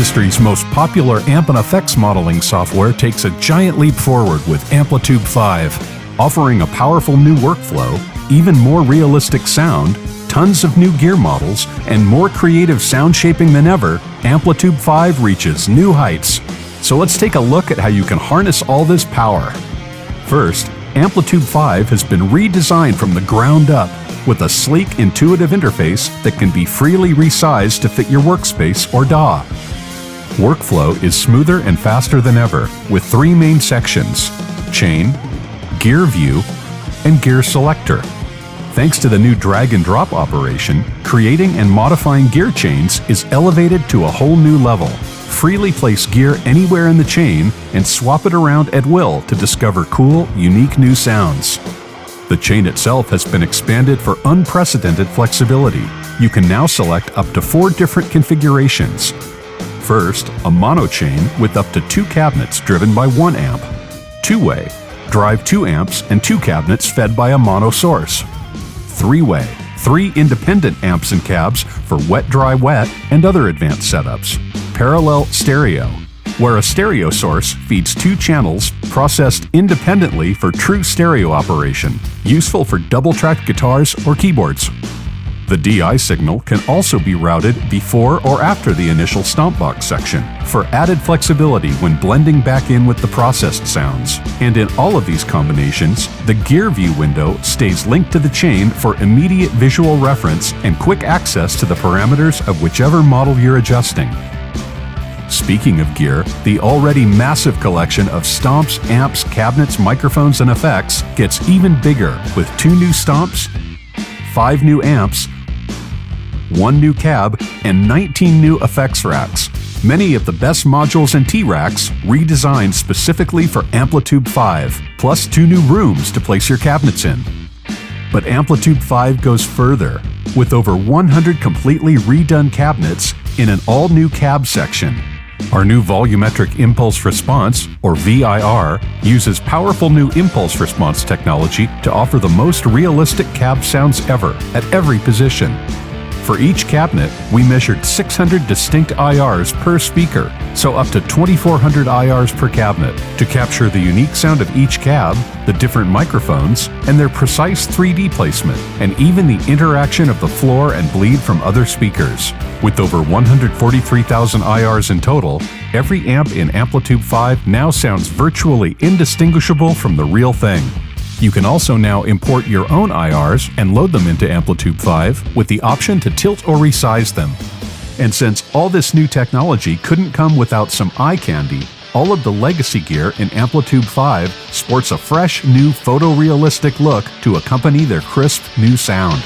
industry's most popular amp and effects modeling software takes a giant leap forward with Amplitube 5, offering a powerful new workflow, even more realistic sound, tons of new gear models, and more creative sound shaping than ever. Amplitube 5 reaches new heights. So let's take a look at how you can harness all this power. First, Amplitube 5 has been redesigned from the ground up with a sleek, intuitive interface that can be freely resized to fit your workspace or DAW. Workflow is smoother and faster than ever with 3 main sections: chain, gear view, and gear selector. Thanks to the new drag and drop operation, creating and modifying gear chains is elevated to a whole new level. Freely place gear anywhere in the chain and swap it around at will to discover cool, unique new sounds. The chain itself has been expanded for unprecedented flexibility. You can now select up to 4 different configurations. First, a mono chain with up to 2 cabinets driven by 1 amp. Two-way, drive 2 amps and 2 cabinets fed by a mono source. 3-way, 3 independent amps and cabs for wet, dry, wet, and other advanced setups. Parallel stereo, where a stereo source feeds 2 channels processed independently for true stereo operation, useful for double-tracked guitars or keyboards. The DI signal can also be routed before or after the initial stomp box section for added flexibility when blending back in with the processed sounds. And in all of these combinations, the gear view window stays linked to the chain for immediate visual reference and quick access to the parameters of whichever model you're adjusting. Speaking of gear, the already massive collection of stomps, amps, cabinets, microphones, and effects gets even bigger with 2 new stomps, 5 new amps, 1 new cab, and 19 new effects racks. Many of the best modules and T-racks redesigned specifically for Amplitube 5, plus 2 new rooms to place your cabinets in. But Amplitube 5 goes further, with over 100 completely redone cabinets in an all-new cab section. Our new volumetric impulse response, or VIR, uses powerful new impulse response technology to offer the most realistic cab sounds ever, at every position. For each cabinet, we measured 600 distinct IRs per speaker, so up to 2,400 IRs per cabinet, to capture the unique sound of each cab, the different microphones, and their precise 3D placement, and even the interaction of the floor and bleed from other speakers. With over 143,000 IRs in total, every amp in Amplitube 5 now sounds virtually indistinguishable from the real thing. You can also now import your own IRs and load them into Amplitube 5 with the option to tilt or resize them. And since all this new technology couldn't come without some eye candy, all of the legacy gear in Amplitube 5 sports a fresh, new photorealistic look to accompany their crisp new sound.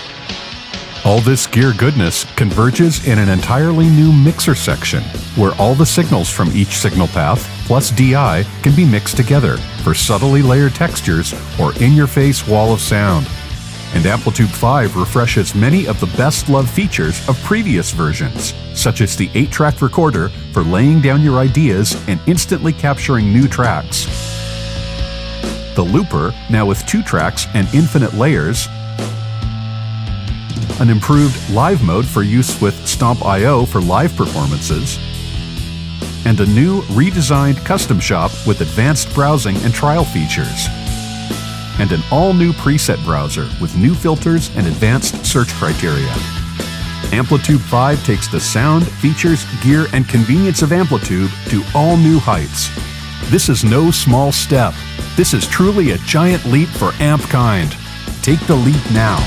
All this gear goodness converges in an entirely new mixer section, where all the signals from each signal path plus DI can be mixed together for subtly layered textures or in-your-face wall of sound. And Amplitube 5 refreshes many of the best-loved features of previous versions, such as the 8-track recorder for laying down your ideas and instantly capturing new tracks. The looper, now with 2 tracks and infinite layers, an improved live mode for use with Stomp I/O for live performances, and a new redesigned custom shop with advanced browsing and trial features, and an all-new preset browser with new filters and advanced search criteria. Amplitube 5 takes the sound, features, gear, and convenience of Amplitube to all new heights. This is no small step. This is truly a giant leap for amp kind. Take the leap now.